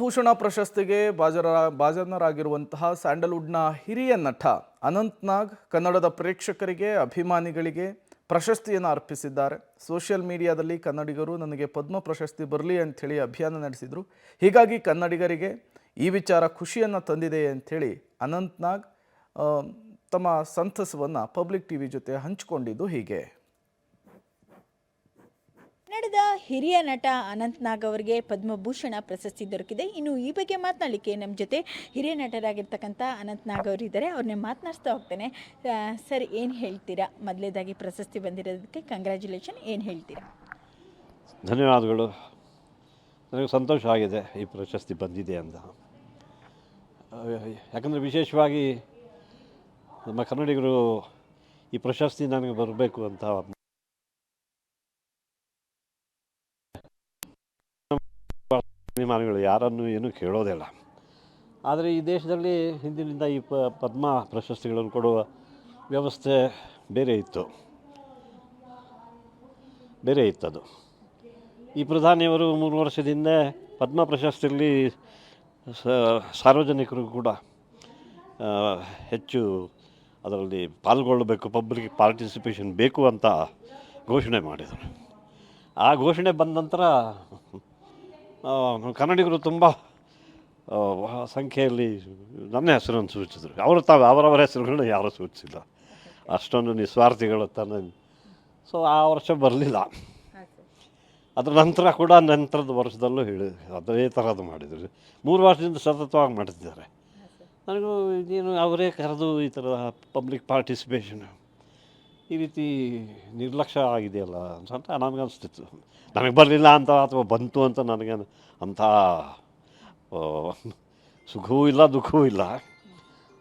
ಪದ್ಮಭೂಷಣ ಪ್ರಶಸ್ತಿಗೆ ಭಾಜನರಾಗಿರುವಂತಹ ಸ್ಯಾಂಡಲ್ವುಡ್ನ ಹಿರಿಯ ನಟ ಅನಂತ್ ನಾಗ್ ಕನ್ನಡದ ಪ್ರೇಕ್ಷಕರಿಗೆ ಅಭಿಮಾನಿಗಳಿಗೆ ಪ್ರಶಸ್ತಿಯನ್ನು ಅರ್ಪಿಸಿದ್ದಾರೆ. ಸೋಷಿಯಲ್ ಮೀಡಿಯಾದಲ್ಲಿ ಕನ್ನಡಿಗರು ನನಗೆ ಪದ್ಮ ಪ್ರಶಸ್ತಿ ಬರಲಿ ಅಂಥೇಳಿ ಅಭಿಯಾನ ನಡೆಸಿದರು. ಹೀಗಾಗಿ ಕನ್ನಡಿಗರಿಗೆ ಈ ವಿಚಾರ ಖುಷಿಯನ್ನು ತಂದಿದೆ ಅಂಥೇಳಿ ಅನಂತ್ ನಾಗ್ ತಮ್ಮ ಸಂತಸವನ್ನು ಪಬ್ಲಿಕ್ ಟಿವಿ ಜೊತೆ ಹಂಚಿಕೊಂಡಿದ್ದು ಹೀಗೆ. ಕನ್ನಡದ ಹಿರಿಯ ನಟ ಅನಂತ್ ನಾಗ್ ಅವರಿಗೆ ಪದ್ಮಭೂಷಣ ಪ್ರಶಸ್ತಿ ದೊರಕಿದೆ. ಇನ್ನು ಈ ಬಗ್ಗೆ ಮಾತನಾಡಲಿಕ್ಕೆ ನಮ್ಮ ಜೊತೆ ಹಿರಿಯ ನಟರಾಗಿರ್ತಕ್ಕಂಥ ಅನಂತ್ ನಾಗ್ ಅವರಿದ್ದಾರೆ. ಅವ್ರನ್ನೇ ಮಾತನಾಡಿಸ್ತಾ ಹೋಗ್ತೇನೆ. ಸರ್, ಏನು ಹೇಳ್ತೀರಾ? ಮೊದಲೇದಾಗಿ ಪ್ರಶಸ್ತಿ ಬಂದಿರೋದಕ್ಕೆ ಕಂಗ್ರ್ಯಾಚುಲೇಷನ್. ಏನು ಹೇಳ್ತೀರಾ? ಧನ್ಯವಾದಗಳು. ನನಗೆ ಸಂತೋಷ ಆಗಿದೆ ಈ ಪ್ರಶಸ್ತಿ ಬಂದಿದೆ ಅಂತ. ಯಾಕಂದರೆ ವಿಶೇಷವಾಗಿ ನಮ್ಮ ಕನ್ನಡಿಗರು ಈ ಪ್ರಶಸ್ತಿ ನನಗೆ ಬರಬೇಕು ಅಂತ ಅಭಿಮಾನಿಗಳು ಯಾರನ್ನು ಏನೂ ಕೇಳೋದಿಲ್ಲ. ಆದರೆ ಈ ದೇಶದಲ್ಲಿ ಹಿಂದಿನಿಂದ ಈ ಪದ್ಮ ಪ್ರಶಸ್ತಿಗಳನ್ನು ಕೊಡುವ ವ್ಯವಸ್ಥೆ ಬೇರೆ ಇತ್ತದು. ಈ ಪ್ರಧಾನಿಯವರು 3 ವರ್ಷದಿಂದ ಪದ್ಮ ಪ್ರಶಸ್ತಿಯಲ್ಲಿ ಸಾರ್ವಜನಿಕರು ಕೂಡ ಹೆಚ್ಚು ಅದರಲ್ಲಿ ಪಾಲ್ಗೊಳ್ಳಬೇಕು, ಪಬ್ಲಿಕ್ ಪಾರ್ಟಿಸಿಪೇಷನ್ ಬೇಕು ಅಂತ ಘೋಷಣೆ ಮಾಡಿದರು. ಆ ಘೋಷಣೆ ಬಂದ ನಂತರ ಕನ್ನಡಿಗರು ತುಂಬ ಸಂಖ್ಯೆಯಲ್ಲಿ ನನ್ನ ಹೆಸರನ್ನು ಸೂಚಿಸಿದರು. ಅವರವರ ಹೆಸರುಗಳನ್ನ ಯಾರೂ ಸೂಚಿಸಿಲ್ಲ. ಅಷ್ಟೊಂದು ನಿಸ್ವಾರ್ಥಿಗಳು ಸೊ ಆ ವರ್ಷ ಬರಲಿಲ್ಲ. ಅದರ ನಂತರ ಕೂಡ ನಂತರದ ವರ್ಷದಲ್ಲೂ ಅದೇ ಥರದ್ದು ಮಾಡಿದರು. 3 ವರ್ಷದಿಂದ ಸತತವಾಗಿ ಮಾಡ್ತಿದ್ದಾರೆ. ನನಗೂ ಇದೇನು ಅವರೇ ಕರೆದು ಈ ಥರ ಪಬ್ಲಿಕ್ ಪಾರ್ಟಿಸಿಪೇಷನ್ ಈ ರೀತಿ ನಿರ್ಲಕ್ಷ್ಯ ಆಗಿದೆಯಲ್ಲ ಅಂತ ನನಗನ್ನಿಸ್ತಿತ್ತು. ನನಗೆ ಬರಲಿಲ್ಲ ಅಂತ ಅಥವಾ ಬಂತು ಅಂತ ನನಗೆ ಅಂಥ ಸುಖವೂ ಇಲ್ಲ, ದುಃಖವೂ ಇಲ್ಲ.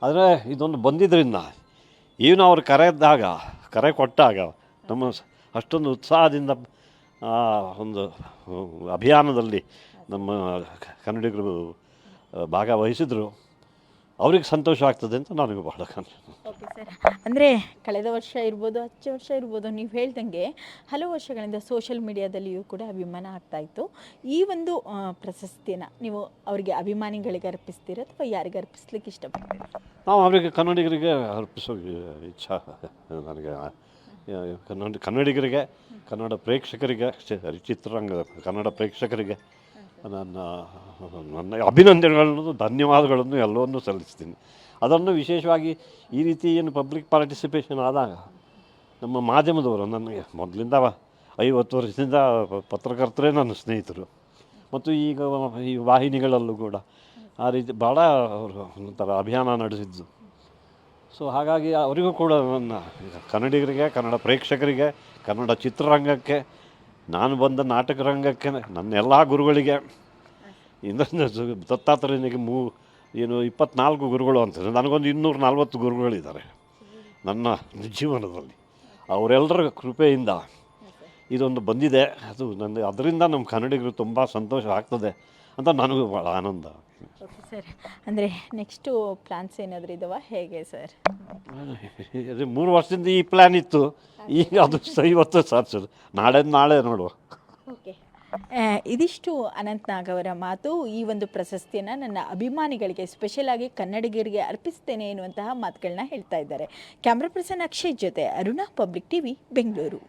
ಆದರೆ ಇದೊಂದು ಬಂದಿದ್ದರಿಂದ ಏನು ಅವರು ಕರೆ ಕೊಟ್ಟಾಗ ನಮ್ಮ ಅಷ್ಟೊಂದು ಉತ್ಸಾಹದಿಂದ ಒಂದು ಅಭಿಯಾನದಲ್ಲಿ ನಮ್ಮ ಕನ್ನಡಿಗರು ಭಾಗವಹಿಸಿದ್ರು. ಅವ್ರಿಗೆ ಸಂತೋಷ ಆಗ್ತದೆ ಅಂತ ನನಗೆ ಬಹಳ ಓಕೆ ಸರ್, ಅಂದರೆ ಕಳೆದ ವರ್ಷ ಇರ್ಬೋದು, ಹಚ್ಚ ವರ್ಷ ಇರ್ಬೋದು, ನೀವು ಹೇಳ್ದಂಗೆ ಹಲವು ವರ್ಷಗಳಿಂದ ಸೋಷಿಯಲ್ ಮೀಡಿಯಾದಲ್ಲಿಯೂ ಕೂಡ ಅಭಿಮಾನ ಆಗ್ತಾಯಿತ್ತು. ಈ ಒಂದು ಪ್ರಶಸ್ತಿಯನ್ನು ನೀವು ಅವರಿಗೆ ಅಭಿಮಾನಿಗಳಿಗೆ ಅರ್ಪಿಸ್ತೀರಾ ಅಥವಾ ಯಾರಿಗೆ ಅರ್ಪಿಸ್ಲಿಕ್ಕೆ ಇಷ್ಟಪಡ್ತೀರಾ? ನಾವು ಅವರಿಗೆ ಕನ್ನಡಿಗರಿಗೆ ಅರ್ಪಿಸೋ ಇಚ್ಛಾ ನನಗೆ. ಕನ್ನಡಿಗರಿಗೆ, ಕನ್ನಡ ಪ್ರೇಕ್ಷಕರಿಗೆ, ಚಿತ್ರರಂಗದ ಕನ್ನಡ ಪ್ರೇಕ್ಷಕರಿಗೆ ನನ್ನ ಅಭಿನಂದನೆಗಳನ್ನು, ಧನ್ಯವಾದಗಳನ್ನು ಎಲ್ಲವನ್ನೂ ಸಲ್ಲಿಸ್ತೀನಿ. ಅದನ್ನು ವಿಶೇಷವಾಗಿ ಈ ರೀತಿ ಏನು ಪಬ್ಲಿಕ್ ಪಾರ್ಟಿಸಿಪೇಷನ್ ಆದಾಗ ನಮ್ಮ ಮಾಧ್ಯಮದವರು, ನನಗೆ ಮೊದಲಿಂದ 50 ವರ್ಷದಿಂದ ಪತ್ರಕರ್ತರೇ ನನ್ನ ಸ್ನೇಹಿತರು, ಮತ್ತು ಈಗ ಈ ವಾಹಿನಿಗಳಲ್ಲೂ ಕೂಡ ಆ ರೀತಿ ಭಾಳ ಅವರು ಒಂಥರ ಅಭಿಯಾನ ನಡೆಸಿದ್ದು. ಸೊ ಹಾಗಾಗಿ ಅವರಿಗೂ ಕೂಡ ನನ್ನ ಕನ್ನಡಿಗರಿಗೆ, ಕನ್ನಡ ಪ್ರೇಕ್ಷಕರಿಗೆ, ಕನ್ನಡ ಚಿತ್ರರಂಗಕ್ಕೆ, ನಾನು ಬಂದ ನಾಟಕ ರಂಗಕ್ಕೆ, ನನ್ನ ಎಲ್ಲ ಗುರುಗಳಿಗೆ, ದತ್ತಾತ್ರೇಯನಿಗೆ 24 ಗುರುಗಳು ಅಂತಾರೆ. ನನಗೊಂದು 240 ಗುರುಗಳಿದ್ದಾರೆ ನನ್ನ ಜೀವನದಲ್ಲಿ. ಅವರೆಲ್ಲರ ಕೃಪೆಯಿಂದ ಇದೊಂದು ಬಂದಿದೆ. ಅದರಿಂದ ನಮ್ಮ ಕನ್ನಡಿಗರು ತುಂಬ ಸಂತೋಷ ಆಗ್ತದೆ ಅಂತ ನನಗೂ ಭಾಳ ಆನಂದ. ಓಕೆ ಸರ್, ಅಂದರೆ ನೆಕ್ಸ್ಟು ಪ್ಲ್ಯಾನ್ಸ್ ಏನಾದರೂ ಇದ್ದಾವ, ಹೇಗೆ ಸರ್? 3 ವರ್ಷದಿಂದ ಈ ಪ್ಲ್ಯಾನ್ ಇತ್ತು. ಈಗ ಅದು ಇವತ್ತು ಸಾಧಿಸೋದು, ನಾಳೆ ನೋಡುವ. ಓಕೆ, ಇದಿಷ್ಟು ಅನಂತ್ ನಾಗ್ ಅವರ ಮಾತು. ಈ ಒಂದು ಪ್ರಶಸ್ತಿಯನ್ನು ನನ್ನ ಅಭಿಮಾನಿಗಳಿಗೆ, ಸ್ಪೆಷಲ್ ಆಗಿ ಕನ್ನಡಿಗರಿಗೆ ಅರ್ಪಿಸ್ತೇನೆ ಎನ್ನುವಂತಹ ಮಾತುಗಳನ್ನ ಹೇಳ್ತಾ ಇದ್ದಾರೆ. ಕ್ಯಾಮ್ರಾ ಪರ್ಸನ್ ಅಕ್ಷಯ್ ಜೊತೆ ಅರುಣಾ, ಪಬ್ಲಿಕ್ ಟಿವಿ, ಬೆಂಗಳೂರು.